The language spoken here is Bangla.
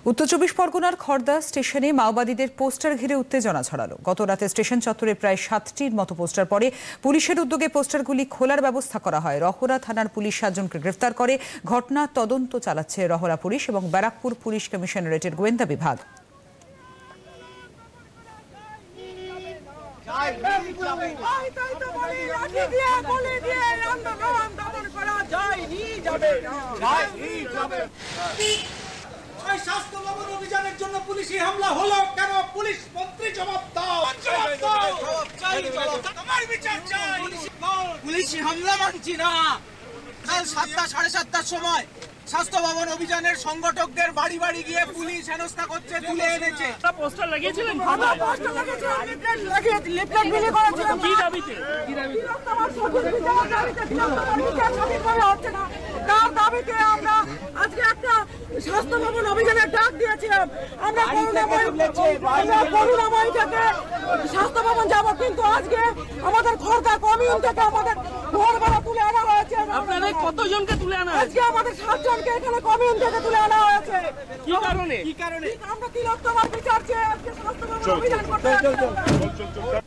উত্তর চব্বিশ পরগনার খড়দা স্টেশনে মাওবাদীদের পোস্টার ঘিরে উত্তেজনা ছড়ালো। গত রাতে স্টেশন চত্বরে প্রায় 7টির মতো পোস্টার পড়ে। পুলিশের উদ্যোগে পোস্টারগুলি খোলার ব্যবস্থা করা হয়। রহরা থানার পুলিশ 7 জনকে গ্রেফতার করে। ঘটনা তদন্ত চালাচ্ছে রহরা পুলিশ এবং ব্যারাকপুর পুলিশ কমিশনারেটের গোয়েন্দা বিভাগ। স্বাস্থ্য ভবন অভিযানের জন্য পুলিশি হামলা হলো কেন? পুলিশ মন্ত্রী জবাব দাও। পুলিশি হামলা মানছি না। কাল 7টা 7:30টার সময় স্বাস্থ্য ভবন অভিযানের সংগঠকদের বাড়ি বাড়ি গিয়ে পুলিশ হেনস্থা করছে, তুলে এনেছে। পোস্টার লাগিয়েছিলেন? লিফলেট বিলি করেছিলাম। কি দাবিতে? তার দাবিতে আমরা আজকে একটা স্বাস্থ্য ভবন অভিযানের ডাক দিয়েছিলাম। আমরা করুণাময়ী থেকে স্বাস্থ্য ভবন যাবো, কিন্তু আজকে আমাদের খড়দা কমিউন থেকে আমাদের ঘর ভাড়া তুলে আনা হয়েছে। আপনাদের কতজনকে তুলে আনা আজকে আমাদের 7 জনকে এখানে কমিউন থেকে তুলে আনা হয়েছে। কি কারণে? আমরা তিলোত্তমার বিচার চেয়ে আজকে স্বাস্থ্য ভবন অভিযান করতে